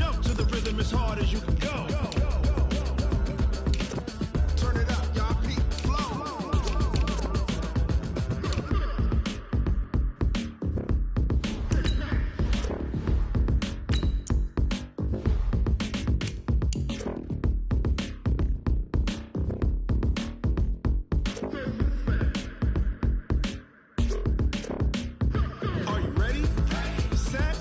Jump to the rhythm as hard as you can go. Turn it up, y'all. Peak flow. Are you ready? Set.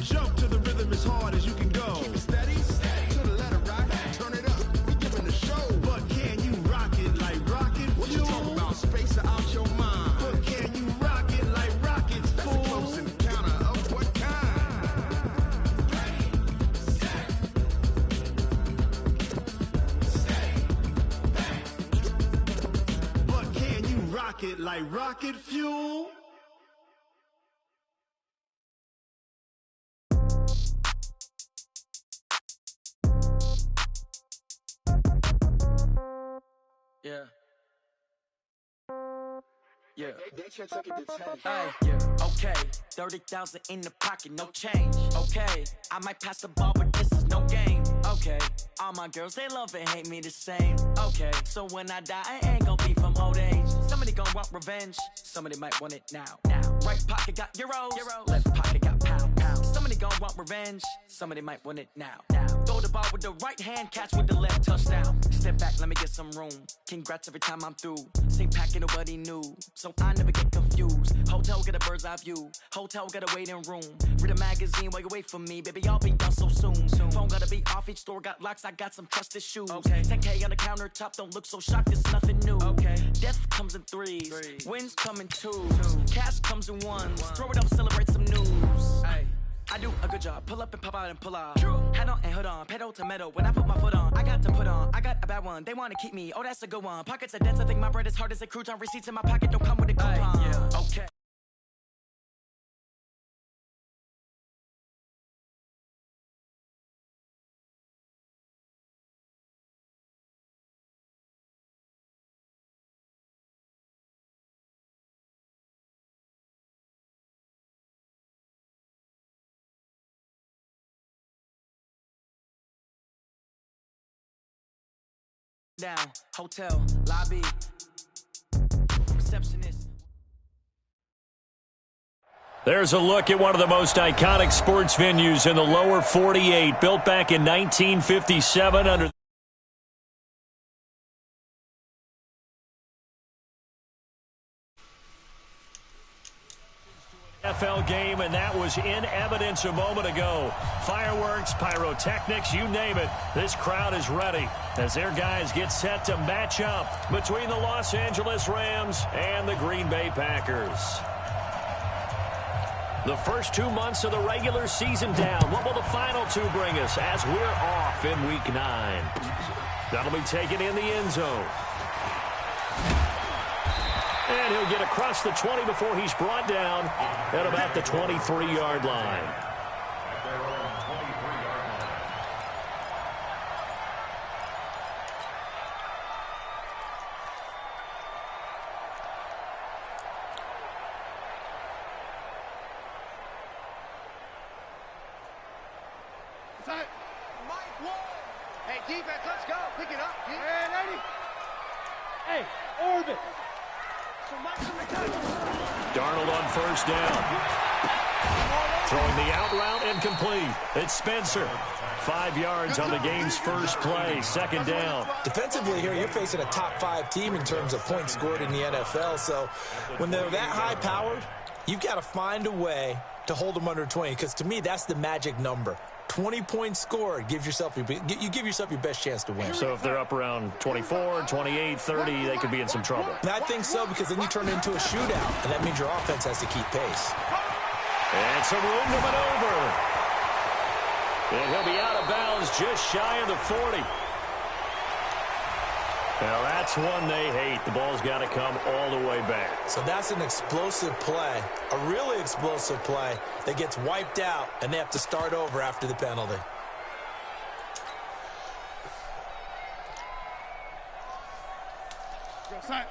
Jump to the rhythm as hard as you can go. Keep it steady. To the letter, right? Turn it up. We giving the show. But can you rock it like rocket fuel? What you talking about? Space out your mind. But can you rock it like rockets, fool? That's a close encounter of what kind? Ready, set, stay. But can you rock it like rocket fuel? Yeah. Yeah. Hey, yeah. Okay. 30,000 in the pocket, no change. Okay. I might pass the ball, but this is no game. Okay. All my girls, they love and hate me the same. Okay. So when I die, I ain't gonna be from old age. Somebody gonna want revenge. Somebody might want it now. Right pocket got euros. Left pocket got pounds. Somebody gonna want revenge. Somebody might want it now. Throw the ball with the right hand, catch with the left, touchdown. Step back, let me get some room. Congrats every time I'm through. Same packet, nobody knew, so I never get confused. Hotel get a bird's eye view. Hotel got a waiting room. Read a magazine while you wait for me, baby. I'll be done so soon. Phone gotta be off. Each store got locks. I got some trusted shoes. Okay. 10K on the countertop. Don't look so shocked. It's nothing new. Okay. Death comes in threes. Wins come in twos. Cash comes in ones. Throw it up, celebrate some news. Hey. I do a good job, pull up and pop out and pull off. Head on and hood on, pedal to metal. When I put my foot on, I got to put on. I got a bad one, they wanna keep me. Oh, that's a good one. Pockets are dense, I think my bread is hard as a crouton. Receipts in my pocket don't come with a coupon. Yeah. Okay. Down, hotel, lobby, receptionist. There's a look at one of the most iconic sports venues in the lower 48, built back in 1957 under NFL game, and that was in evidence a moment ago. Fireworks, pyrotechnics, you name it. This crowd is ready as their guys get set to match up between the Los Angeles Rams and the Green Bay Packers. The first 2 months of the regular season down. What will the final two bring us as we're off in Week 9? That'll be taken in the end zone. And he'll get across the 20 before he's brought down at about the 23-yard line. Hey, defense, let's go. Pick it up. Hey, orbit. Darnold on first down. Throwing the out route and complete. It's Spencer. 5 yards on the game's first play. Second down. Defensively here, you're facing a top-5 team in terms of points scored in the NFL. So when they're that high-powered, you've got to find a way to hold them under 20. Because to me, that's the magic number. 20 points scored, you give yourself your best chance to win. So if they're up around 24, 28, 30, they could be in some trouble. And I think so, because then you turn it into a shootout, and that means your offense has to keep pace. And some room to maneuver. And he'll be out of bounds just shy of the 40. Well, that's one they hate. The ball's got to come all the way back. So that's an explosive play, a really explosive play that gets wiped out, and they have to start over after the penalty. Yo, son.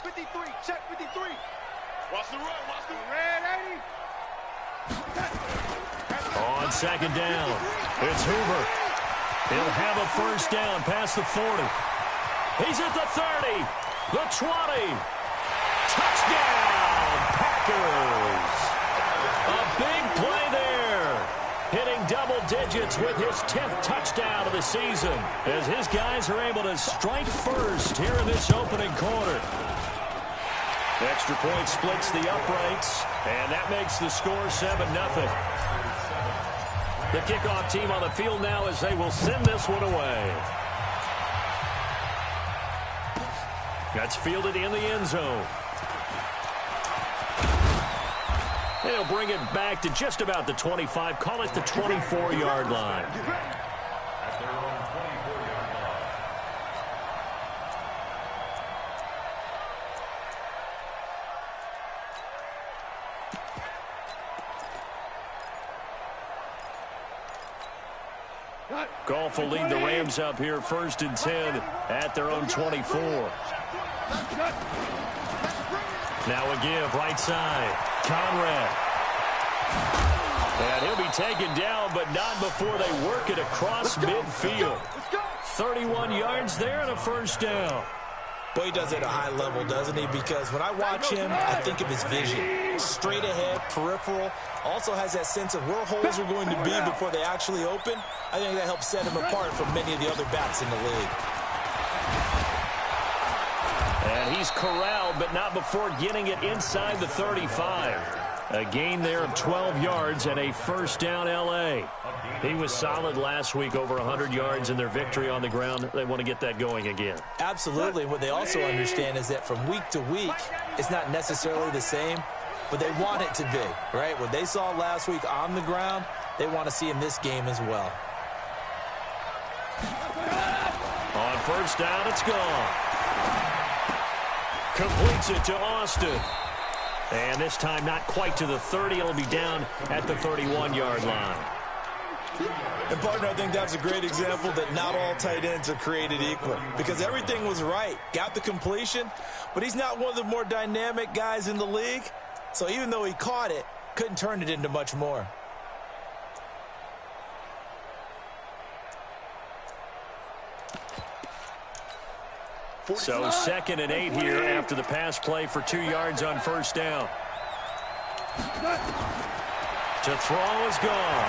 53, check 53. Watch the run, watch the red 80. Let's go. On second down, it's Hoover. He'll have a first down past the 40. He's at the 30, the 20. Touchdown, Packers. A big play there. Hitting double digits with his 10th touchdown of the season as his guys are able to strike first here in this opening quarter. Extra point splits the uprights, and that makes the score 7-0. The kickoff team on the field now as they will send this one away. That's fielded in the end zone. They'll bring it back to just about the 25. Call it the 24-yard line. Goff will lead the Rams up here 1st and 10 at their own 24. Now a give right side. Conrad. And he'll be taken down, but not before they work it across midfield. 31 yards there and a first down. Well, he does it at a high level, doesn't he? Because when I watch him, I think of his vision. Straight ahead, peripheral. Also has that sense of where holes are going to be before they actually open. I think that helps set him apart from many of the other backs in the league. And he's corralled, but not before getting it inside the 35. A gain there of 12 yards and a first down L.A. He was solid last week, over 100 yards in their victory on the ground. They want to get that going again. Absolutely. What they also understand is that from week to week, it's not necessarily the same, but they want it to be, right? What they saw last week on the ground, they want to see in this game as well. On first down, it's gone. Completes it to Austin. And this time not quite to the 30. It'll be down at the 31-yard line. And, partner, I think that's a great example that not all tight ends are created equal. Because everything was right. Got the completion, but he's not one of the more dynamic guys in the league. So even though he caught it, couldn't turn it into much more. So 2nd and 8 here after the pass play for 2 yards on first down. To throw is gone.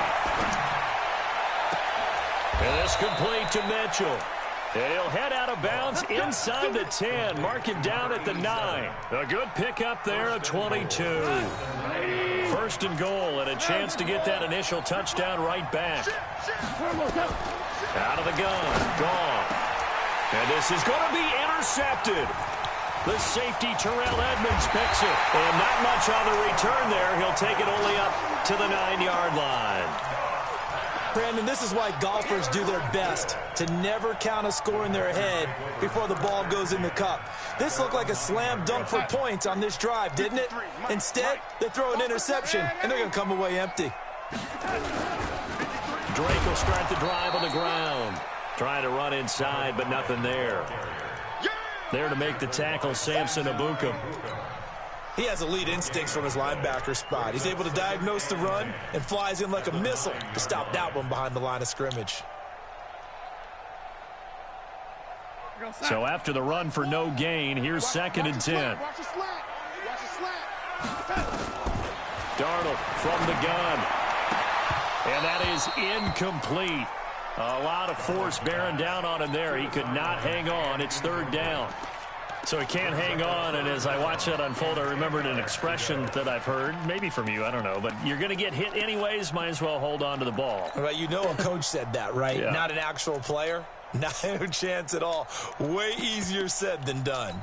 And this complete to Mitchell. And he'll head out of bounds inside the 10. Mark him down at the 9. A good pickup there at 22. 1st and goal and a chance to get that initial touchdown right back. Out of the gun. Gone. And this is going to be intercepted. The safety, Terrell Edmonds, picks it. And not much on the return there. He'll take it only up to the 9-yard line. Brandon, this is why golfers do their best to never count a score in their head before the ball goes in the cup. This looked like a slam dunk for points on this drive, didn't it? Instead, they throw an interception, and they're going to come away empty. Drake will start the drive on the ground. Trying to run inside, but nothing there. There to make the tackle, Samson Abukum. He has elite instincts from his linebacker spot. He's able to diagnose the run and flies in like a missile to stop that one behind the line of scrimmage. So after the run for no gain, here's 2nd and 10. Darnold from the gun. And that is incomplete. A lot of force bearing down on him there. He could not hang on. It's 3rd down. So he can't hang on, and as I watch that unfold, I remembered an expression that I've heard, maybe from you, I don't know, but you're going to get hit anyways, might as well hold on to the ball. Well, you know a coach said that, right? Yeah. Not an actual player. Not a chance at all. Way easier said than done.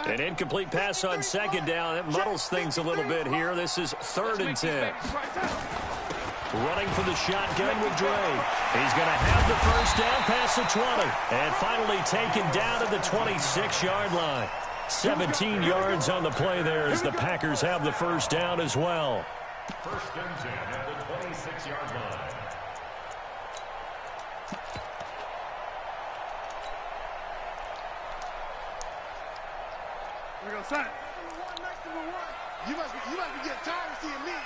An incomplete pass on 2nd down. It muddles things a little bit here. This is 3rd and 10. Running for the shotgun with Drake. He's going to have the first down past the 20. And finally taken down at the 26-yard line. 17 yards on the play there as the Packers have the first down as well. 1st and 10 at the 26-yard line. Here we go, son. You must be getting tired of seeing me.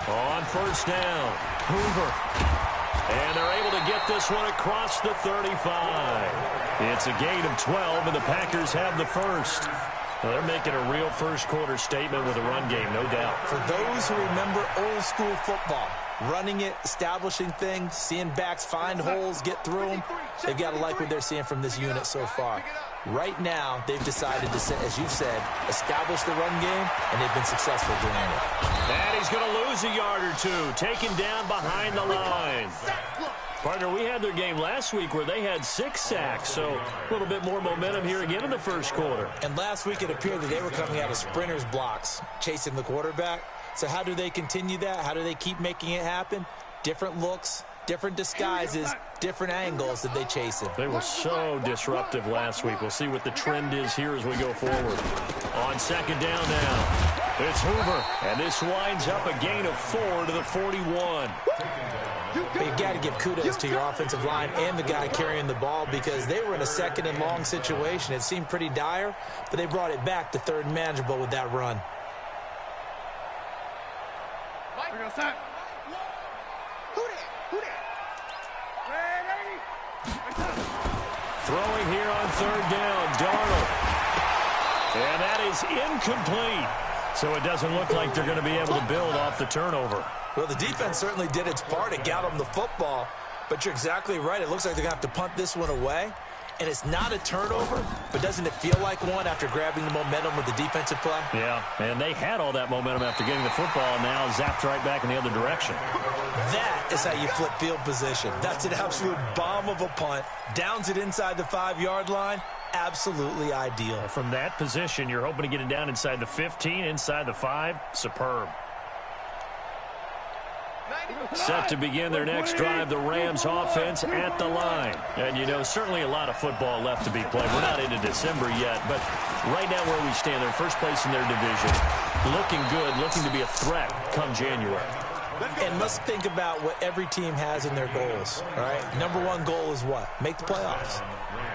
On first down, Hoover. And they're able to get this one across the 35. It's a gain of 12, and the Packers have the first. Well, they're making a real first-quarter statement with a run game, no doubt. For those who remember old-school football, running it, establishing things, seeing backs find holes, get through them, they've got to like what they're seeing from this unit so far. Right now, they've decided to, as you've said, establish the run game, and they've been successful doing it. And he's going to lose a yard or two, taken down behind the line. Partner, we had their game last week where they had 6 sacks, so a little bit more momentum here again in the first quarter. And last week it appeared that they were coming out of sprinters blocks, chasing the quarterback. So how do they continue that? How do they keep making it happen? Different looks, different disguises, different angles that they chase him. They were so disruptive last week. We'll see what the trend is here as we go forward. On second down now, it's Hoover, and this winds up a gain of 4 to the 41. You've got to give kudos to your offensive line and the guy carrying the ball because they were in a second and long situation. It seemed pretty dire, but they brought it back to third and manageable with that run. Throwing here on third down, Darnold. And that is incomplete. So it doesn't look like they're going to be able to build off the turnover. Well, the defense certainly did its part. It got them the football. But you're exactly right. It looks like they're going to have to punt this one away. And it's not a turnover, but doesn't it feel like one after grabbing the momentum with the defensive play? Yeah, and they had all that momentum after getting the football, and now zapped right back in the other direction. That is how you flip field position. That's an absolute bomb of a punt. Downs it inside the 5-yard line. Absolutely ideal. From that position, you're hoping to get it down inside the 15, inside the 5. Superb. Set to begin their next drive, the Rams offense at the line. And, you know, certainly a lot of football left to be played. We're not into December yet, but right now where we stand, they're first place in their division. Looking good, looking to be a threat come January. And let's think about what every team has in their goals, all right? Number 1 goal is what? Make the playoffs.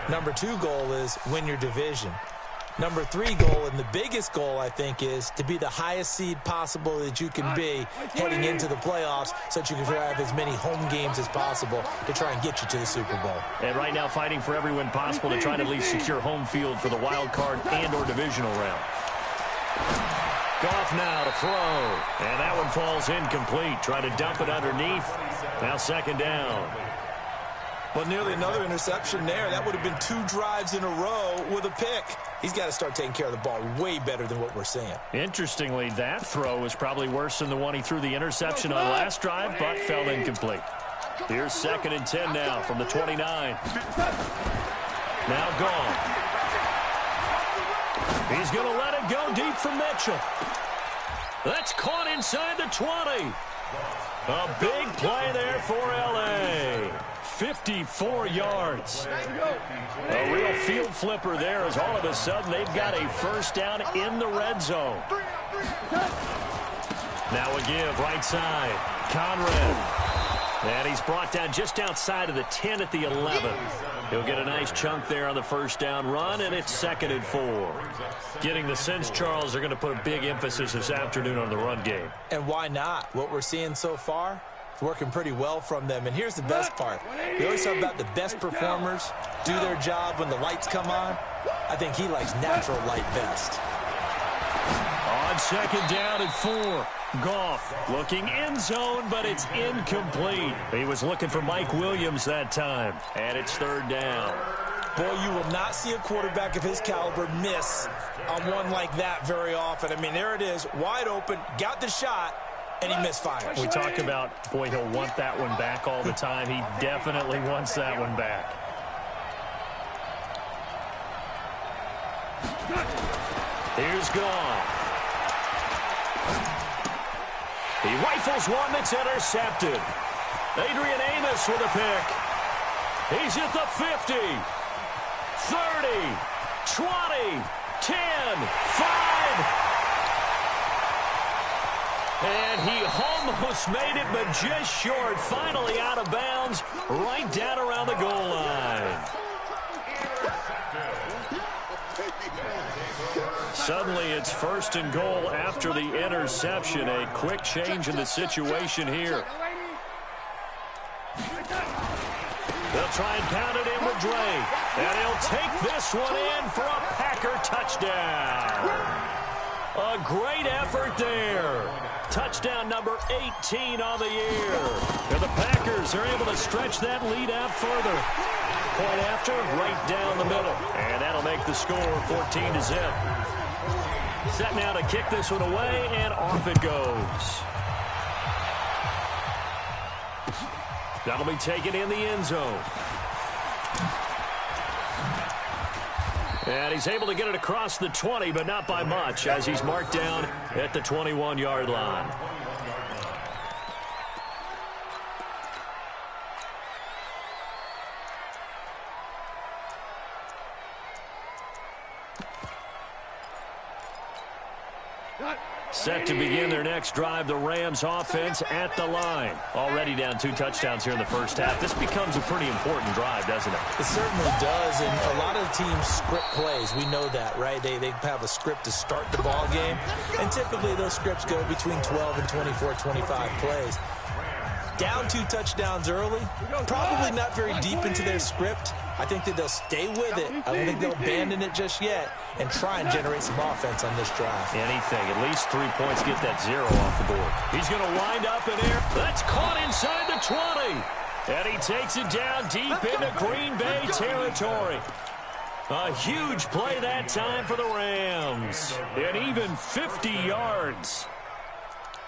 Number 2 goal is win your division. Number 3 goal, and the biggest goal, I think, is to be the highest seed possible that you can be heading into the playoffs so that you can have as many home games as possible to try and get you to the Super Bowl. And right now fighting for every win possible to try to at least secure home field for the wild card and or divisional round. Goff now to throw. And that one falls incomplete. Trying to dump it underneath. Now second down. Well, nearly another interception there. That would have been 2 drives in a row with a pick. He's got to start taking care of the ball way better than what we're seeing. Interestingly, that throw was probably worse than the one he threw the interception on last drive, but fell incomplete. Here's second and 10 now from the 29. Now gone. He's going to let it go deep from Mitchell. That's caught inside the 20. A big play there for L.A. 54 yards. A real field flipper there as all of a sudden they've got a first down in the red zone. Now a give right side. Conrad. And he's brought down just outside of the 10 at the 11. He'll get a nice chunk there on the first down run, and it's second and 4. Getting the sense, Charles, they're going to put a big emphasis this afternoon on the run game. And why not? What we're seeing so far, it's working pretty well from them. And here's the best part. We always talk about the best performers do their job when the lights come on. I think he likes natural light best. On second down and 4. Goff looking end zone, but it's incomplete. He was looking for Mike Williams that time, and it's third down. Boy, you will not see a quarterback of his caliber miss on one like that very often. I mean, there it is, wide open, got the shot, and he misfired. We talk about, boy, he'll want that one back all the time. He definitely wants that one back. Here's Goff. He rifles one that's intercepted. Adrian Amos with a pick. He's at the 50, 30, 20, 10, 5. And he almost made it, but just short. Finally out of bounds, right down around the goal line. Suddenly it's 1st and goal after the interception. A quick change in the situation here. They'll try and pound it in with Dre. And he'll take this one in for a Packer touchdown. A great effort there. Touchdown number 18 on the year. And the Packers are able to stretch that lead out further. Point after, right down the middle. And that'll make the score 14-0. Set now to kick this one away, and off it goes. That'll be taken in the end zone. And he's able to get it across the 20, but not by much, as he's marked down at the 21-yard line. Set to begin their next drive, the Rams offense at the line. Already down 2 touchdowns here in the first half. This becomes a pretty important drive, doesn't it? It certainly does, and a lot of teams script plays. We know that, right? They have a script to start the ball game, and typically those scripts go between 12 and 24, 25 plays. Down 2 touchdowns early, probably not very deep into their script. I think that they'll stay with it. I don't think they'll abandon it just yet and try and generate some offense on this drive. Anything. At least 3 points, get that 0 off the board. He's going to wind up in there. That's caught inside the 20. And he takes it down deep into Green Bay territory. A huge play that time for the Rams. And even 50 yards.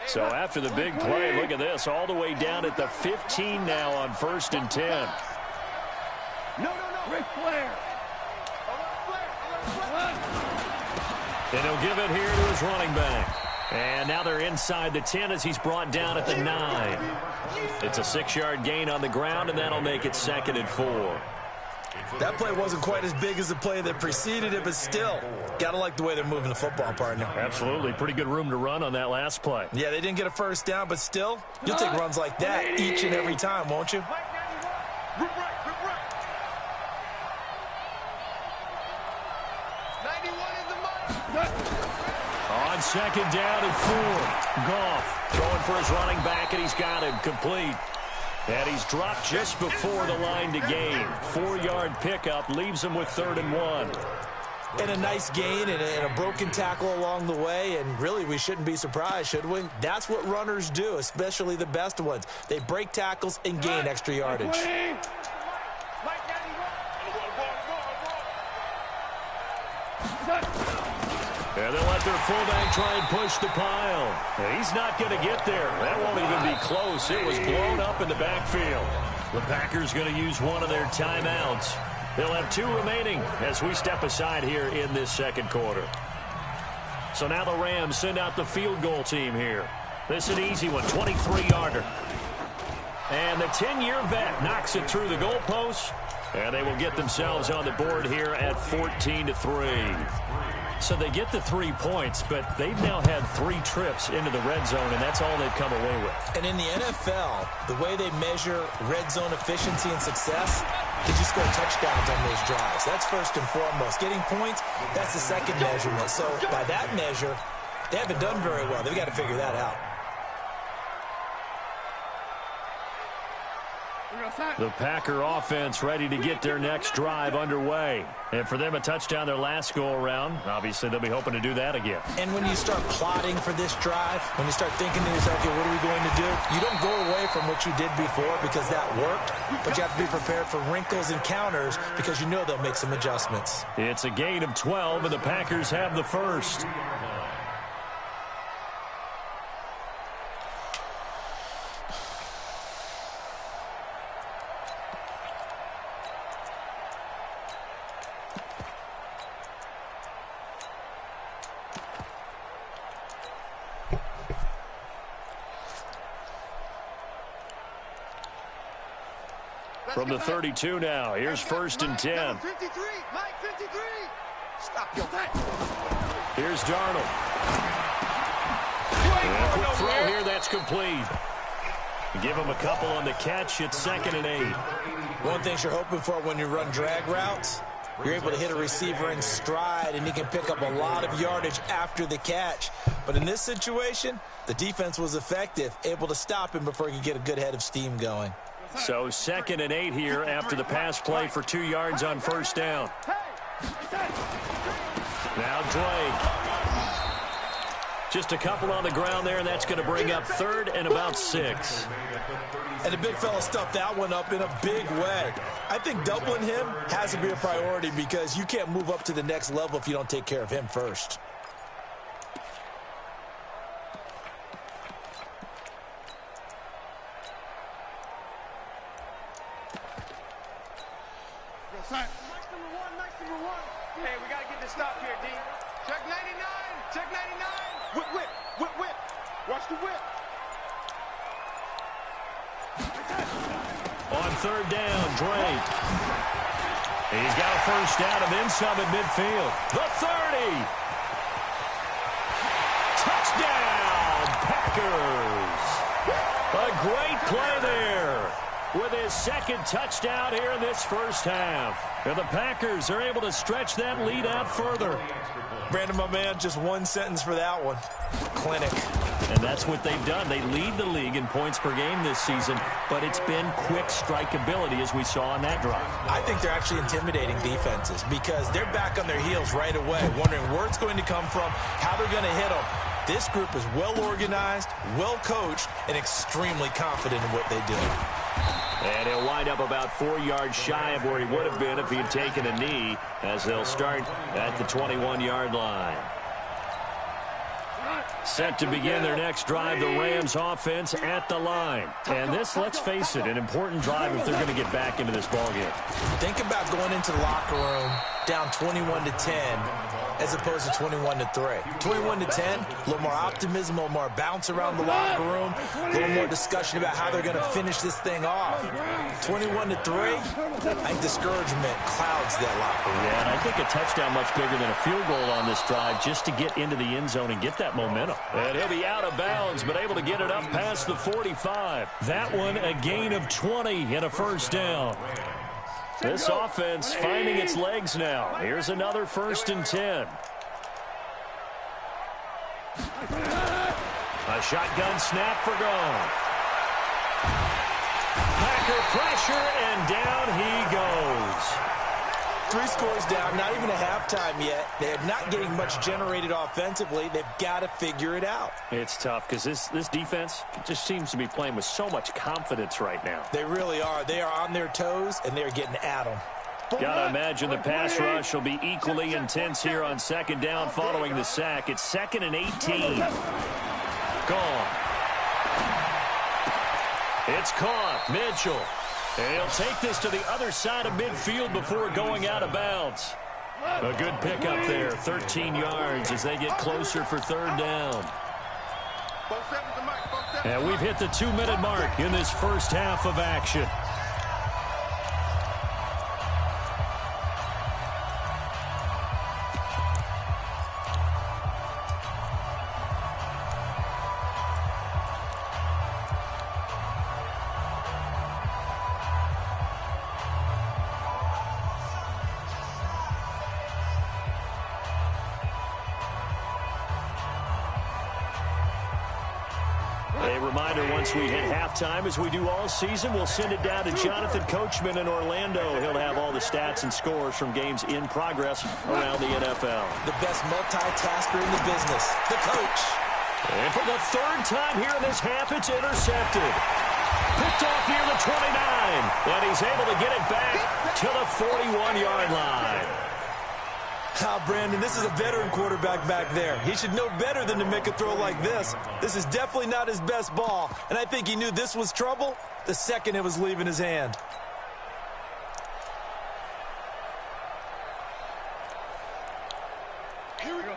So after the big play, look at this, all the way down at the 15 now on 1st and 10. No. Ric Flair. And he'll give it here to his running back. And now they're inside the 10 as he's brought down at the 9. It's a 6-yard gain on the ground, and that'll make it 2nd and 4. That play wasn't quite as big as the play that preceded it, but still, got to like the way they're moving the football, partner. Absolutely. Pretty good room to run on that last play. Yeah, they didn't get a first down, but still, you'll take runs like that each and every time, won't you? 91 in the mud. On 2nd down and 4. Goff throwing for his running back, and he's got him complete. And he's dropped just before the line to gain. 4-yard pickup leaves him with 3rd and 1. And a nice gain and a broken tackle along the way. And really, we shouldn't be surprised, should we? That's what runners do, especially the best ones. They break tackles and gain extra yardage. And they'll let their fullback try and push the pile. And he's not going to get there. That won't even be close. It was blown up in the backfield. The Packers going to use one of their timeouts. They'll have 2 remaining as we step aside here in this 2nd quarter. So now the Rams send out the field goal team here. This is an easy one, 23-yarder. And the 10-year vet knocks it through the goalpost. And they will get themselves on the board here at 14-3. So they get the 3 points, but they've now had 3 trips into the red zone, and that's all they've come away with. And in the NFL, the way they measure red zone efficiency and success, they just score touchdowns on those drives. That's first and foremost. Getting points, that's the 2nd measurement. So by that measure, they haven't done very well. They've got to figure that out. The Packer offense ready to get their next drive underway. And for them, a touchdown their last go-around. Obviously, they'll be hoping to do that again. And when you start plotting for this drive, when you start thinking to yourself, okay, what are we going to do? You don't go away from what you did before because that worked, but you have to be prepared for wrinkles and counters because you know they'll make some adjustments. It's a gain of 12, and the Packers have the first. From the 32 now, here's 1st and 10. 53, Mike 53. Stop your back. Here's Darnold. And a quick throw here, that's complete. Give him a couple on the catch. It's 2nd and 8. One thing you're hoping for when you run drag routes, You're able to hit a receiver in stride, and he can pick up a lot of yardage after the catch. But in this situation, the defense was effective, able to stop him before he could get a good head of steam going. So 2nd and 8 here after the pass play for 2 yards on first down. Now Drake. Just a couple on the ground there, and that's going to bring up 3rd and about 6. And the big fella stuffed that one up in a big way. I think doubling him has to be a priority because you can't move up to the next level if you don't take care of him first. Hey, we got to get this stop here, D. Check 99. Check 99. Whip, whip, whip, whip. Watch the whip. On 3rd down, Drake. He's got a first down and then some at midfield. The 30. Touchdown, Packers. A great play there with his 2nd touchdown here in this first half. And the Packers are able to stretch that lead out further. Brandon, my man, just one sentence for that one. Clinic. And that's what they've done. They lead the league in points per game this season, but it's been quick strike ability as we saw on that drive. I think they're actually intimidating defenses because they're back on their heels right away, wondering where it's going to come from, how they're going to hit them. This group is well organized, well coached, and extremely confident in what they do. And he'll wind up about 4 yards shy of where he would have been if he had taken a knee, as they'll start at the 21-yard line. Set to begin their next drive, the Rams offense at the line. And this, let's face it, an important drive if they're going to get back into this ballgame. Think about going into the locker room down 21-10 as opposed to 21-3. 21-10, a little more optimism, a little more bounce around the locker room, a little more discussion about how they're going to finish this thing off. 21-3, I think discouragement clouds that locker room. Yeah, and I think a touchdown much bigger than a field goal on this drive just to get into the end zone and get that momentum. And he'll be out of bounds, but able to get it up past the 45. That one a gain of 20 and a first down. This offense finding its legs now. Here's another 1st and 10. A shotgun snap for Goff. Packer pressure, and down he goes. 3 scores down, not even a halftime yet. They're not getting much generated offensively. They've got to figure it out. It's tough because this defense just seems to be playing with so much confidence right now. They really are. They are on their toes, and they're getting at them. Gotta imagine the pass rush will be equally intense here on 2nd down following the sack. It's 2nd and 18. Gone. It's caught. Mitchell. And he'll take this to the other side of midfield before going out of bounds. A good pickup there, 13 yards as they get closer for 3rd down. And we've hit the 2-minute mark in this first half of action. A reminder, once we hit halftime, as we do all season, we'll send it down to Jonathan Coachman in Orlando. He'll have all the stats and scores from games in progress around the NFL. The best multitasker in the business, the coach. And for the 3rd time here in this half, it's intercepted. Picked off near the 29, and he's able to get it back to the 41-yard line. Brandon, this is a veteran quarterback back there. He should know better than to make a throw like this. This is definitely not his best ball, and I think he knew this was trouble the second it was leaving his hand.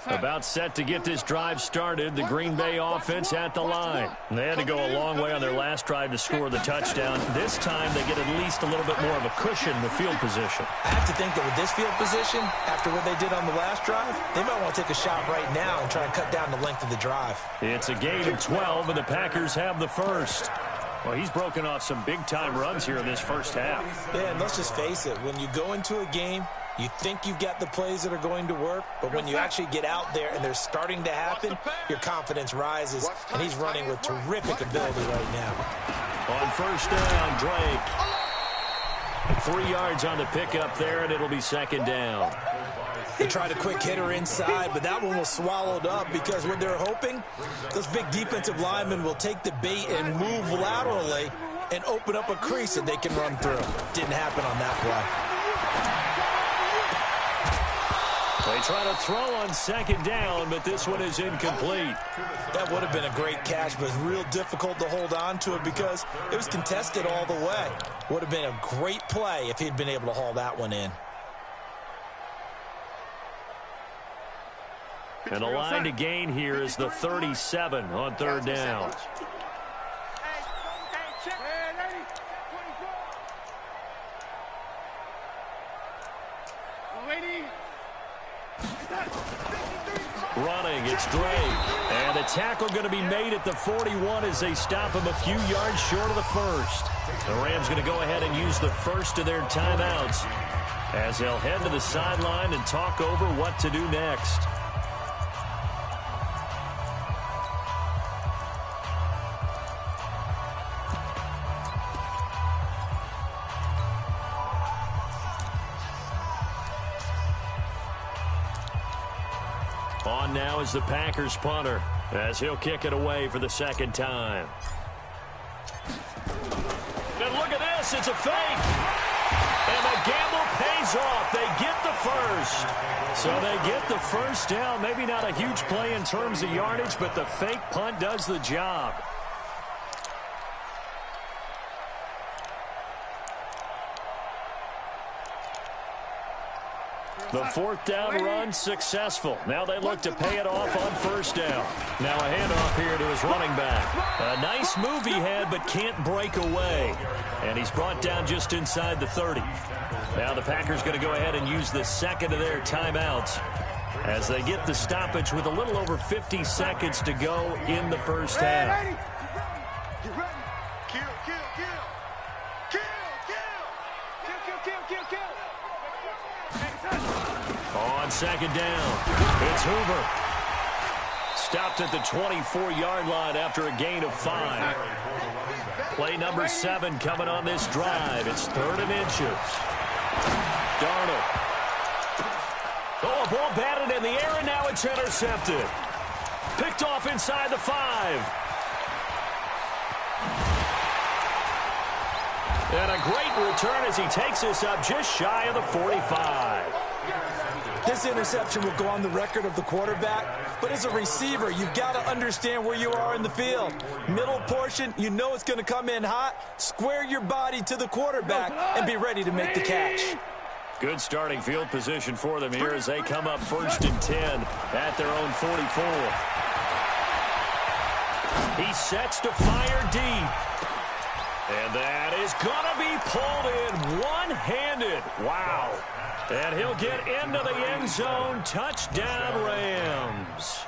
About set to get this drive started, the Green Bay offense at the line. They had to go a long way on their last drive to score the touchdown. This time they get at least a little bit more of a cushion in the field position. I have to think that with this field position, after what they did on the last drive, they might want to take a shot right now and try and cut down the length of the drive. It's a gain of 12, and the Packers have the first. Well, he's broken off some big-time runs here in this first half. Yeah, and let's just face it. When you go into a game, You think you get the plays that are going to work, but when you actually get out there and they're starting to happen, your confidence rises, and he's running with terrific ability right now. On first down, Drake. 3 yards on the pickup there, and it'll be second down. They tried a quick hitter inside, but that one was swallowed up because what they're hoping, those big defensive linemen will take the bait and move laterally and open up a crease that they can run through. Didn't happen on that play. They try to throw on second down, but this one is incomplete. That would have been a great catch, but it's real difficult to hold on to it because it was contested all the way. Would have been a great play if he'd been able to haul that one in. And the line to gain here is the 37 on third down. Running, it's Drake. And the tackle going to be made at the 41 as they stop him a few yards short of the first. The Rams going to go ahead and use the first of their timeouts as they'll head to the sideline and talk over what to do next. On now is the Packers punter as he'll kick it away for the second time. And look at this, it's a fake. And the gamble pays off. They get the first. So they get the first down. Maybe not a huge play in terms of yardage, but the fake punt does the job. The fourth down run successful. Now they look to pay it off on first down. Now a handoff here to his running back. A nice move he had, but can't break away. And he's brought down just inside the 30. Now the Packers going to go ahead and use the second of their timeouts as they get the stoppage with a little over 50 seconds to go in the first half. On second down, it's Hoover. Stopped at the 24-yard line after a gain of 5. Play number 7 coming on this drive. It's 3rd and inches. Darnold. Oh, a ball batted in the air, and now it's intercepted. Picked off inside the 5. And a great return as he takes us up just shy of the 45. This interception will go on the record of the quarterback, but as a receiver, you've got to understand where you are in the field. Middle portion, you know it's going to come in hot. Square your body to the quarterback and be ready to make the catch. Good starting field position for them here as they come up 1st and 10 at their own 44. He sets to fire deep. And that is going to be pulled in one-handed. Wow. And he'll get into the end zone. Touchdown, Rams.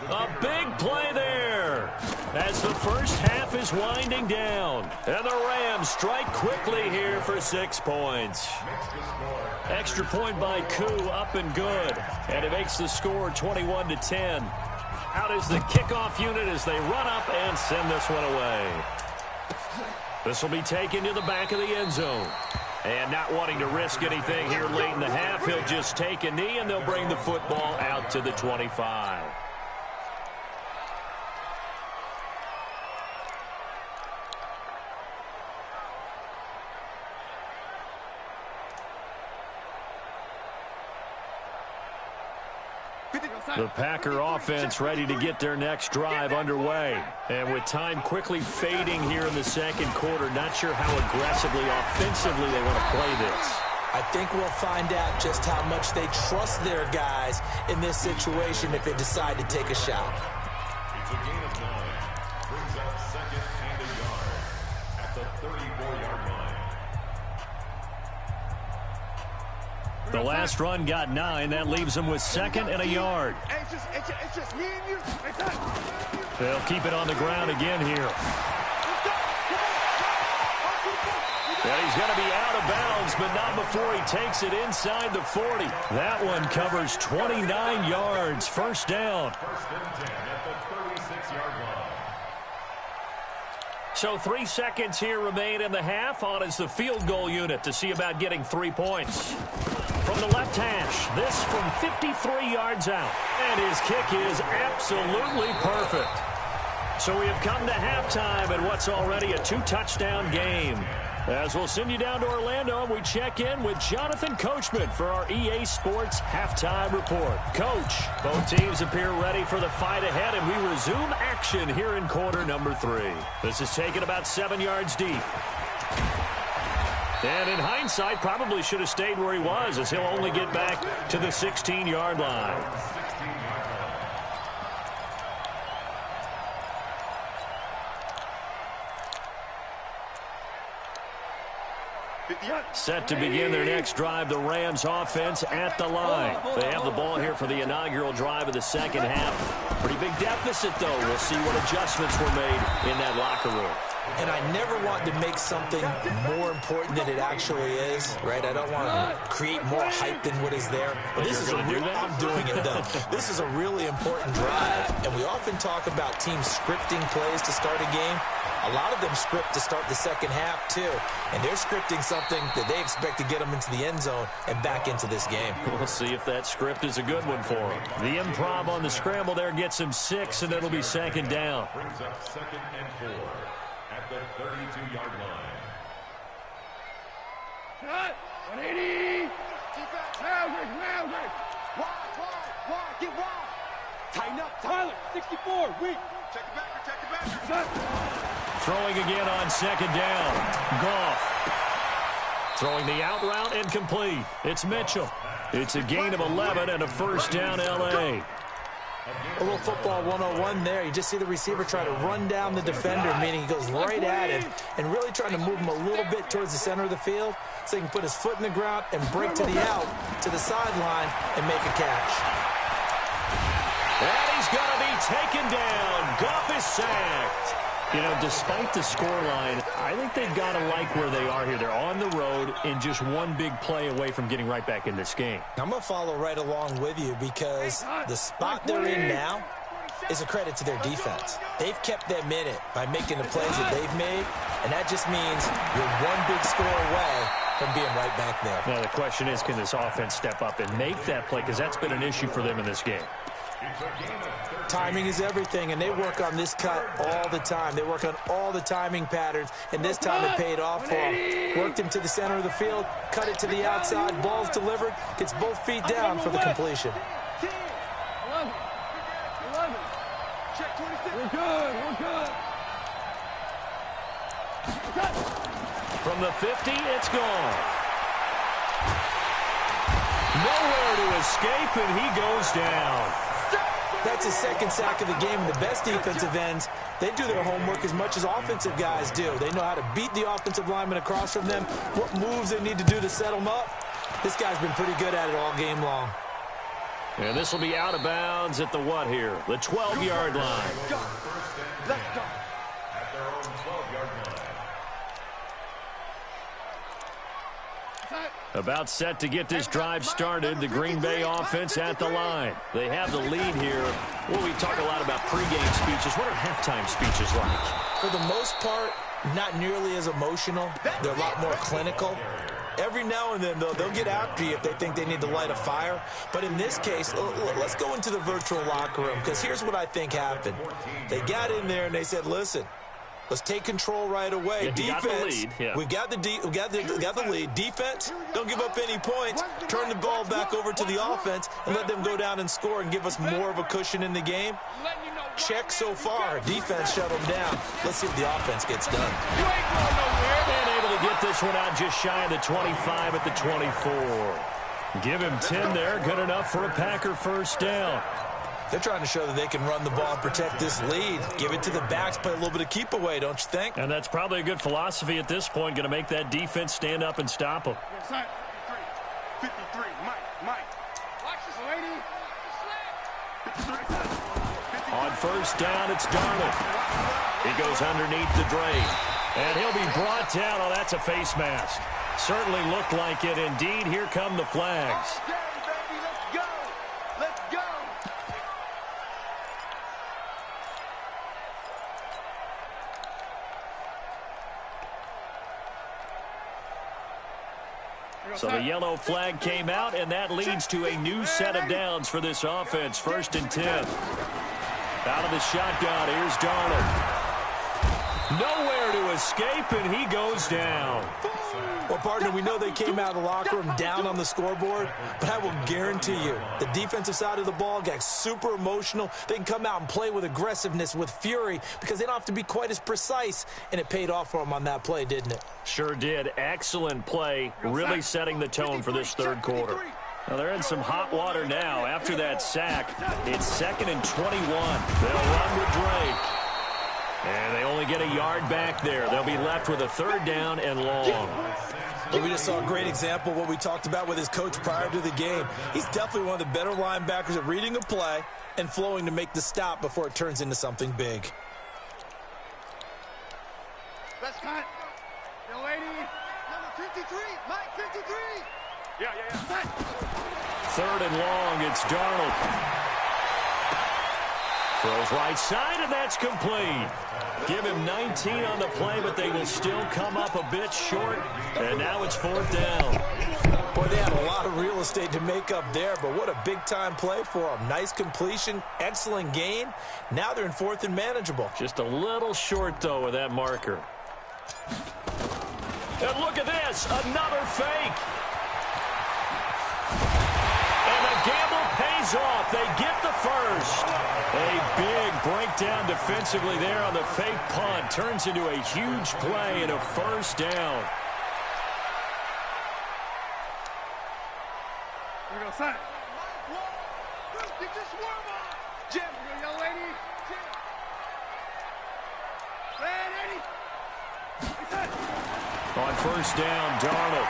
A big play there as the first half is winding down. And the Rams strike quickly here for 6 points. Extra point by Koo, up and good. And it makes the score 21-10. Out is the kickoff unit as they run up and send this one away. This will be taken to the back of the end zone. And not wanting to risk anything here late in the half, he'll just take a knee, and they'll bring the football out to the 25. The Packer offense ready to get their next drive underway. And with time quickly fading here in the second quarter, not sure how aggressively, offensively they want to play this. I think we'll find out just how much they trust their guys in this situation if they decide to take a shot. It's a gain of 9. Brings up 2nd and a yard at the 34-yard line. The last run got 9. That leaves them with 2nd and a yard. It's just me and you. They'll keep it on the ground again here. And he's going to be out of bounds, but not before he takes it inside the 40. That one covers 29 yards. First down. First and 10 at the 36-yard line. So 3 seconds here remain in the half. On is the field goal unit to see about getting 3 points. From the left hash, this from 53 yards out. And his kick is absolutely perfect. So we have come to halftime at what's already a 2-touchdown game. As we'll send you down to Orlando, we check in with Jonathan Coachman for our EA Sports Halftime Report. Coach, both teams appear ready for the fight ahead, and we resume action here in quarter number 3. This is taken about 7 yards deep. And in hindsight, probably should have stayed where he was, as he'll only get back to the 16-yard line. Set to begin their next drive, the Rams offense at the line. They have the ball here for the inaugural drive of the second half. Pretty big deficit, though. We'll see what adjustments were made in that locker room. And I never want to make something more important than it actually is, right? I don't want to create more hype than what is there. But this is I'm doing it, though. This is a really important drive. And we often talk about teams scripting plays to start a game. A lot of them script to start the second half, too. And they're scripting something that they expect to get them into the end zone and back into this game. We'll see if that script is a good one for them. The improv on the scramble there gets him 6, and it'll be second down. Brings up 2nd and 4 at the 32-yard line. Cut! 180! Wide, get wide! Tighten up, Tyler, 64, weak! Check it back. Throwing again on second down. Goff. Throwing the out route incomplete. It's Mitchell. It's a gain of 11 and a first down L.A. A little football 101 there. You just see the receiver try to run down the defender, meaning he goes right at him and really trying to move him a little bit towards the center of the field so he can put his foot in the ground and break to the out, to the sideline, and make a catch. And he's going to be taken down. Goff is sacked. You know, despite the scoreline, I think they've got to like where they are here. They're on the road and just one big play away from getting right back in this game. I'm going to follow right along with you because the spot they're in now is a credit to their defense. They've kept them in it by making the plays that they've made, and that just means you're one big score away from being right back there. Now, the question is, can this offense step up and make that play? Because that's been an issue for them in this game. Timing is everything, and they work on this cut all the time. They work on all the timing patterns, and this time it paid off for them. Worked him to the center of the field, cut it to the outside, ball's delivered, gets both feet down for the completion. 11. Check 26. We're good. From the 50, it's gone. Nowhere to escape, and he goes down. That's his second sack of the game, and the best defensive ends, they do their homework as much as offensive guys do. They know how to beat the offensive lineman across from them, what moves they need to do to set them up. This guy's been pretty good at it all game long. And this will be out of bounds at the what here? The 12-yard line. Let's go. At their own 12-yard line. About set to get this drive started, the Green Bay offense at the line. They have the lead here. Well, we talk a lot about pregame speeches. What are halftime speeches like? For the most part, not nearly as emotional. They're a lot more clinical. Every now and then, though, they'll get after you if they think they need to light a fire. But in this case, let's go into the virtual locker room, because here's what I think happened. They got in there and they said, listen, let's take control right away. Yeah, defense, we got the lead. Defense, don't give up any points. Turn the ball back over to the offense and let them go down and score and give us more of a cushion in the game. Check so far. Defense shut them down. Let's see if the offense gets done. And able to get this one out just shy of the 25 at the 24. Give him 10 there. Good enough for a Packer first down. They're trying to show that they can run the ball and protect this lead. Give it to the backs, play a little bit of keep away, don't you think? And that's probably a good philosophy at this point, going to make that defense stand up and stop them. 53, Mike. Watch this lady. On first down, it's Darnold. He goes underneath the Drake. And he'll be brought down. Oh, that's a face mask. Certainly looked like it. Indeed, here come the flags. Okay, baby, let's go. Let's go. So the yellow flag came out, and that leads to a new set of downs for this offense. 1st and 10. Out of the shotgun, here's Darnold. Nowhere to escape, and he goes down. Well, partner, we know they came out of the locker room down on the scoreboard, but I will guarantee you the defensive side of the ball got super emotional. They can come out and play with aggressiveness, with fury, because they don't have to be quite as precise, and it paid off for them on that play, didn't it? Sure did. Excellent play, really setting the tone for this third quarter. Now, they're in some hot water now. After that sack, it's 2nd and 21. They'll run with Drake. And they only get a yard back there. They'll be left with a 3rd down and long. Well, we just saw a great example of what we talked about with his coach prior to the game. He's definitely one of the better linebackers at reading a play and flowing to make the stop before it turns into something big. Let's cut. Young lady. Number 53. Mike, 53. Yeah. 3rd and long. It's Darnold. Throws right side, and that's complete. Give him 19 on the play, but they will still come up a bit short. And now it's 4th down. Boy, they had a lot of real estate to make up there, but what a big-time play for them. Nice completion, excellent gain. Now they're in 4th and manageable. Just a little short, though, with that marker. And look at this, another fake. And the gamble pays off. They get the first. A big breakdown defensively there on the fake punt. Turns into a huge play and a 1st down. Here we go, son. Get this worm on. Jim, young lady. Jim. Ready. On 1st down, Darnold.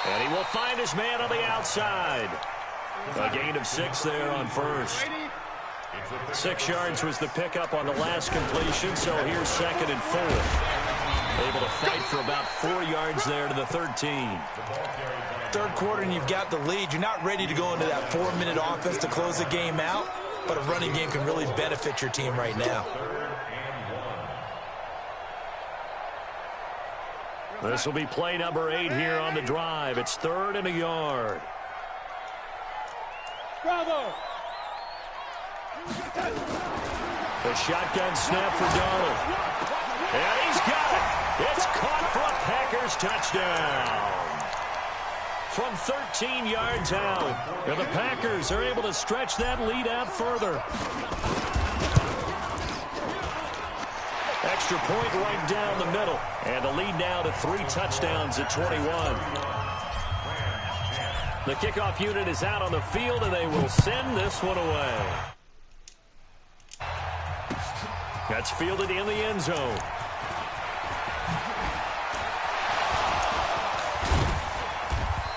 And he will find his man on the outside. A gain of 6 there on 1st. 6 yards was the pickup on the last completion, so here's 2nd and 4. Able to fight for about 4 yards there to the 13. Third quarter, and you've got the lead. You're not ready to go into that 4-minute offense to close the game out, but a running game can really benefit your team right now. This will be play number 8 here on the drive. It's 3rd and a yard. Bravo. The shotgun snap for Darnold. And he's got it. It's caught for a Packers touchdown. From 13 yards out. And the Packers are able to stretch that lead out further. Extra point right down the middle. And the lead now to 3 touchdowns at 21. The kickoff unit is out on the field, and they will send this one away. That's fielded in the end zone.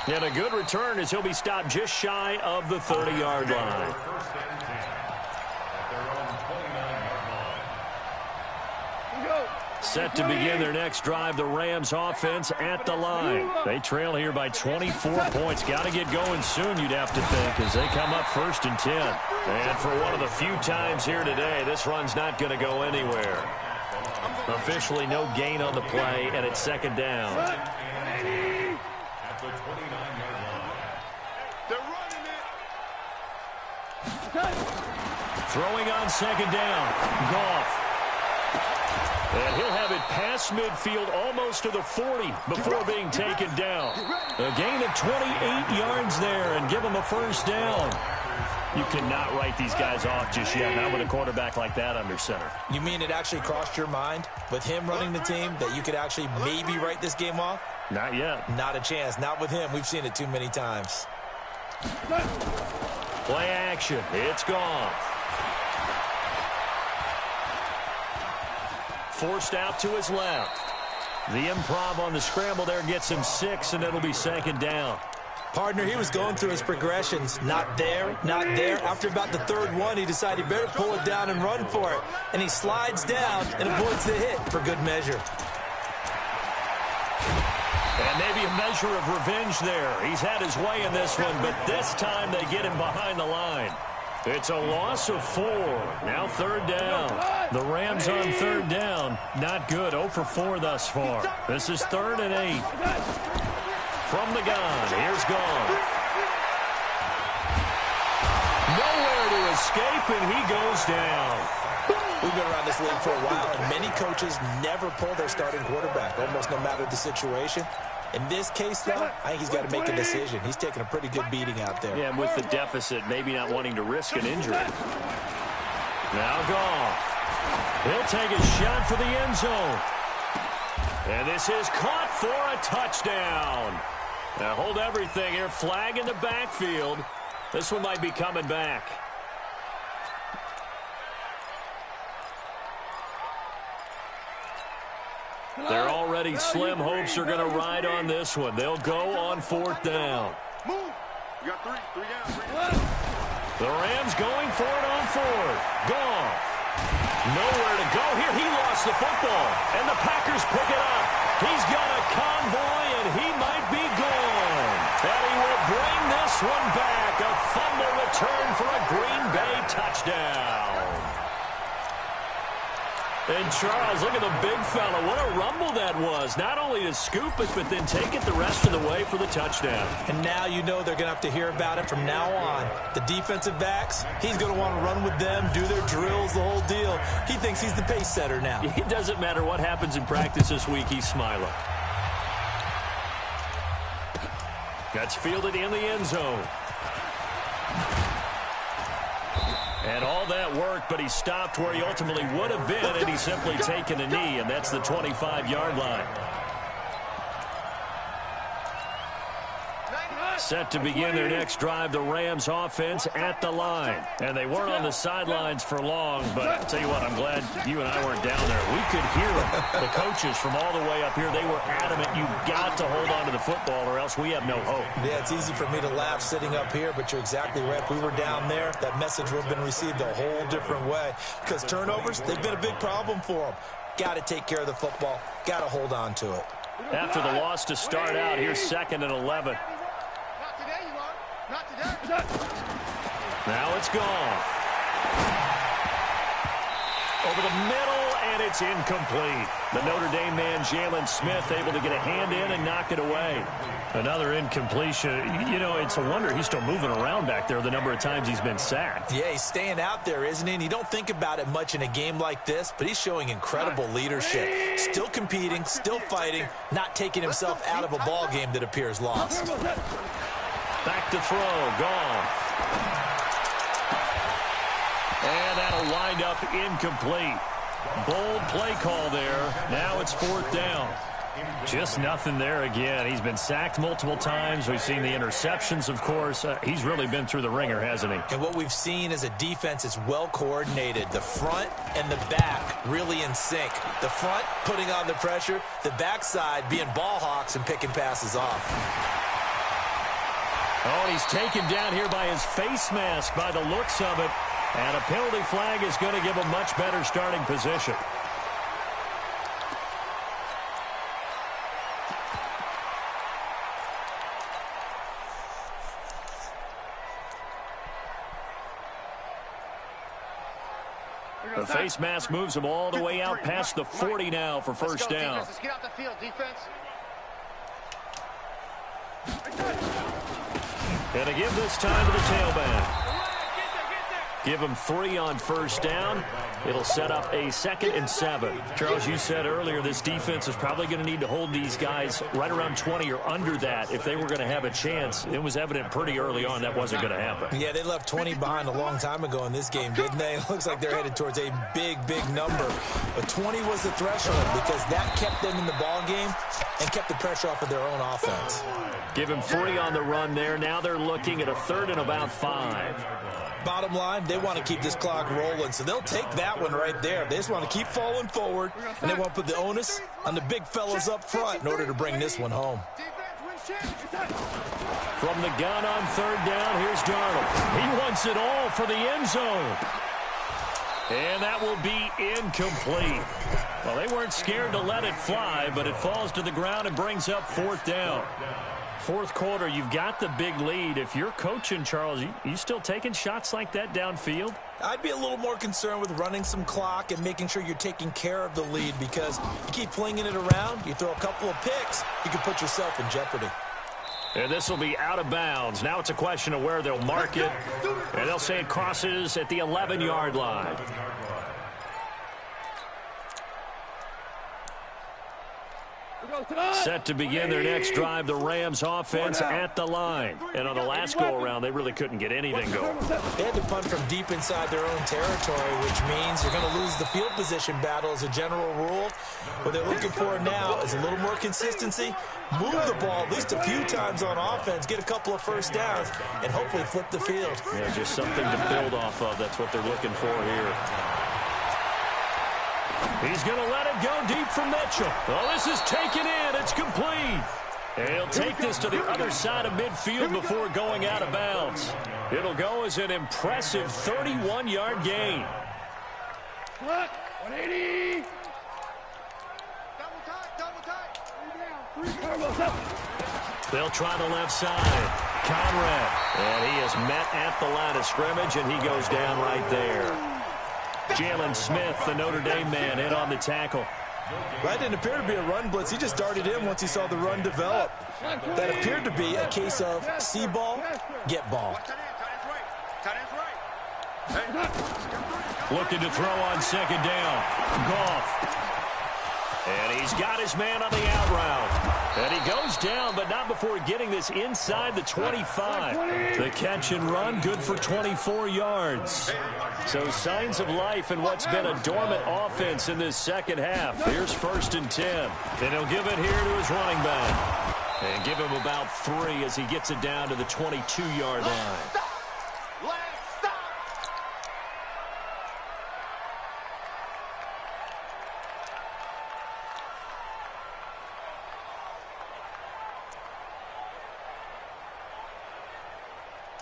And a good return as he'll be stopped just shy of the 30-yard line. Set to begin their next drive, the Rams offense at the line. They trail here by 24 points. Got to get going soon, you'd have to think, as they come up 1st and 10. And for one of the few times here today, this run's not going to go anywhere. Officially no gain on the play, and it's 2nd down. Throwing on 2nd down. Goff. And he'll have it past midfield almost to the 40 before being taken down. A gain of 28 yards there and give him a 1st down. You cannot write these guys off just yet, not with a quarterback like that under center. You mean it actually crossed your mind with him running the team that you could actually maybe write this game off? Not yet. Not a chance. Not with him. We've seen it too many times. Play action. It's gone. Forced out to his left. The improv on the scramble there gets him 6, and it'll be 2nd down. Partner, he was going through his progressions. Not there, not there. After about the 3rd one, he decided he better pull it down and run for it. And he slides down and avoids the hit for good measure. And maybe a measure of revenge there. He's had his way in this one, but this time they get him behind the line. It's a loss of 4. Now third down. The Rams on third down. Not good. 0 for 4 thus far. This is 3rd and 8. From the gun, here's Goff. Nowhere to escape, and he goes down. We've been around this league for a while, and many coaches never pull their starting quarterback, almost no matter the situation. In this case, though, I think he's got to make a decision. He's taking a pretty good beating out there. Yeah, and with the deficit, maybe not wanting to risk an injury. Now Goff. He'll take a shot for the end zone. And this is caught for a touchdown. Now hold everything here. Flag in the backfield. This one might be coming back. They're already slim hopes are going to ride on this one. They'll go on 4th down. Move. You got 3 down. The Rams going for it on 4th. Goff. Nowhere to go here. He lost the football, and the Packers pick it up. He's got a convoy, and he might be gone. And he will bring this one back. A fumble return for a Green Bay touchdown. And Charles, look at the big fella. What a rumble that was. Not only to scoop it, but then take it the rest of the way for the touchdown. And now you know they're going to have to hear about it from now on. The defensive backs, he's going to want to run with them, do their drills, the whole deal. He thinks he's the pace setter now. It doesn't matter what happens in practice this week. He's smiling. That's fielded in the end zone. And all that worked, but he stopped where he ultimately would have been, and he's simply taken a knee, and that's the 25-yard line. Set to begin their next drive, the Rams offense at the line. And they weren't on the sidelines for long, but I'll tell you what, I'm glad you and I weren't down there. We could hear them. The coaches from all the way up here, they were adamant, you've got to hold on to the football or else we have no hope. Yeah, it's easy for me to laugh sitting up here, but you're exactly right. If we were down there, that message would have been received a whole different way. Because turnovers, they've been a big problem for them. Got to take care of the football. Got to hold on to it. After the loss to start out, here's 2nd and 11. Not today. Now it's gone. Over the middle, and it's incomplete. The Notre Dame man, Jalen Smith, able to get a hand in and knock it away. Another incompletion. You know, it's a wonder he's still moving around back there the number of times he's been sacked. Yeah, he's staying out there, isn't he? And you don't think about it much in a game like this, but he's showing incredible leadership. Still competing, still fighting, not taking himself out of a ball game that appears lost. Back to throw, Goff. And that'll wind up incomplete. Bold play call there. Now it's 4th down. Just nothing there again. He's been sacked multiple times. We've seen the interceptions, of course. He's really been through the ringer, hasn't he? And what we've seen is a defense that's well coordinated. The front and the back really in sync. The front putting on the pressure. The backside being ball hawks and picking passes off. Oh, he's taken down here by his face mask by the looks of it. And a penalty flag is going to give him much better starting position. The face mask moves him all the way out past the 40 now for first down. Let's get out the field, defense. And to give this time to the tailback. Give him 3 on first down. It'll set up a 2nd and 7. Charles, you said earlier this defense is probably going to need to hold these guys right around 20 or under that if they were going to have a chance. It was evident pretty early on that wasn't going to happen. Yeah, they left 20 behind a long time ago in this game, didn't they? It looks like they're headed towards a big, big number. But 20 was the threshold because that kept them in the ball game and kept the pressure off of their own offense. Give him 3 on the run there. Now they're looking at a 3rd and about 5. Bottom line, they want to keep this clock rolling, so they'll take that one right there. They just want to keep falling forward, and they want to put the onus on the big fellas up front in order to bring this one home. From the gun on 3rd down, here's Darnold. He wants it all for the end zone. And that will be incomplete. Well, they weren't scared to let it fly, but it falls to the ground and brings up 4th down. Fourth quarter, you've got the big lead. If you're coaching, Charles, you still taking shots like that downfield? I'd be a little more concerned with running some clock and making sure you're taking care of the lead, because you keep flinging it around, you throw a couple of picks, you can put yourself in jeopardy. And this will be out of bounds. Now it's a question of where they'll mark it. And they'll say it crosses at the 11-yard line. Set to begin their next drive, the Rams offense at the line. And on the last go-around, they really couldn't get anything going. They had to punt from deep inside their own territory, which means you're going to lose the field position battle as a general rule. What they're looking for now is a little more consistency, move the ball at least a few times on offense, get a couple of first downs, and hopefully flip the field. Yeah, just something to build off of. That's what they're looking for here. He's going to let it go deep from Mitchell. Oh, this is taken in. It's complete. And he'll take this to the other side of midfield before going out of bounds. It'll go as an impressive 31-yard gain. 180. They'll try the left side. Conrad. And he is met at the line of scrimmage, and he goes down right there. Jalen Smith, the Notre Dame man, in on the tackle. That didn't appear to be a run blitz. He just darted in once he saw the run develop. That appeared to be a case of see ball, get ball. Looking to throw on second down. Goff. And he's got his man on the out route. And he goes down, but not before getting this inside the 25. The catch and run, good for 24 yards. So signs of life in what's been a dormant offense in this second half. Here's 1st and 10. And he'll give it here to his running back. And give him about 3 as he gets it down to the 22-yard line.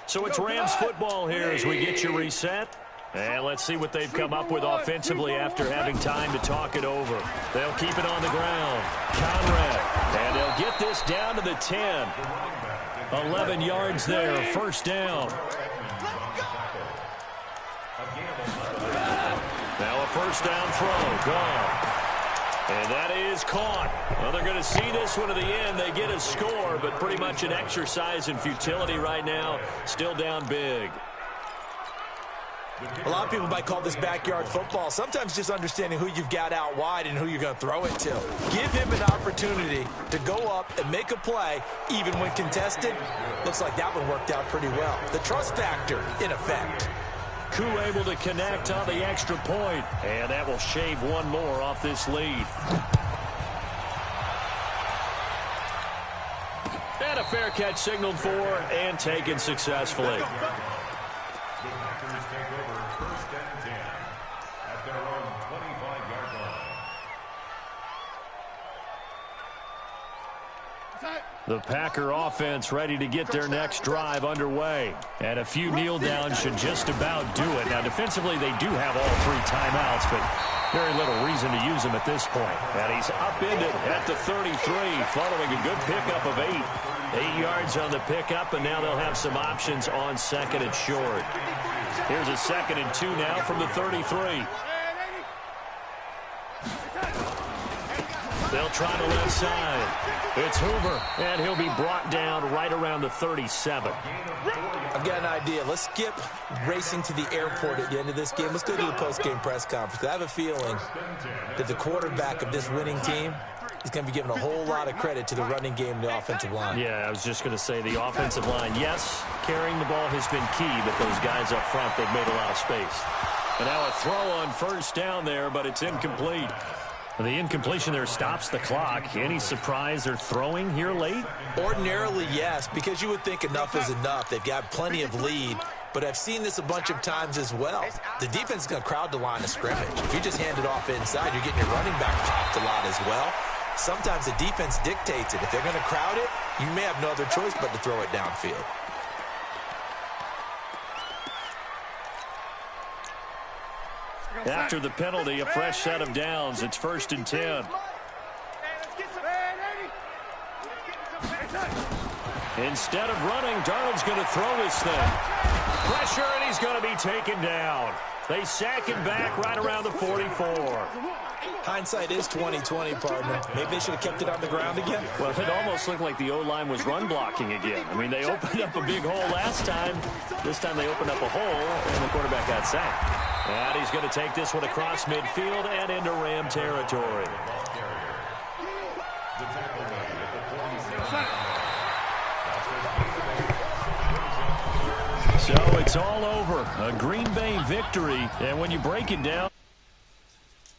So it's Rams football here as we get you reset. And let's see what they've come up with offensively after having time to talk it over. They'll keep it on the ground. Conrad. And they'll get this down to the 10. 11 yards there. 1st down. Now a 1st down throw. Gone. And that is caught. Well, they're going to see this one to the end. They get a score, but pretty much an exercise in futility right now. Still down big. A lot of people might call this backyard football. Sometimes just understanding who you've got out wide and who you're going to throw it to. Give him an opportunity to go up and make a play, even when contested. Looks like that one worked out pretty well. The trust factor in effect. Koo able to connect on the extra point, and that will shave one more off this lead. And a fair catch signaled for and taken successfully. The Packers take over 1st and 10 at their own 25-yard line. The Packer offense ready to get their next drive underway. And a few kneel downs should just about do it. Now, defensively, they do have all 3 timeouts, but very little reason to use them at this point. And he's upended at the 33, following a good pickup of 8. 8 yards on the pickup, and now they'll have some options on 2nd and short. Here's a 2nd and 2 now from the 33. They'll try the left side. It's Hoover, and he'll be brought down right around the 37. I've got an idea. Let's skip racing to the airport at the end of this game. Let's go to the post-game press conference. I have a feeling that the quarterback of this winning team is going to be giving a whole lot of credit to the running game and the offensive line. Yeah, I was just going to say the offensive line, yes, carrying the ball has been key, but those guys up front, they've made a lot of space. And now a throw on 1st down there, but it's incomplete. The incompletion there stops the clock. Any surprise they're throwing here late? Ordinarily, yes, because you would think enough is enough. They've got plenty of lead, but I've seen this a bunch of times as well. The defense is going to crowd the line of scrimmage. If you just hand it off inside, you're getting your running back popped a lot as well. Sometimes the defense dictates it. If they're going to crowd it, you may have no other choice but to throw it downfield. After the penalty, a fresh set of downs. It's 1st and 10. Instead of running, Darnold's going to throw this thing. Pressure, and he's going to be taken down. They sack him back right around the 44. Hindsight is 20/20, partner. Maybe they should have kept it on the ground again. Well, it almost looked like the O-line was run blocking again. I mean, they opened up a big hole last time. This time they opened up a hole, and the quarterback got sacked. And he's going to take this one across midfield and into Ram territory. So it's all over. A Green Bay victory. And when you break it down,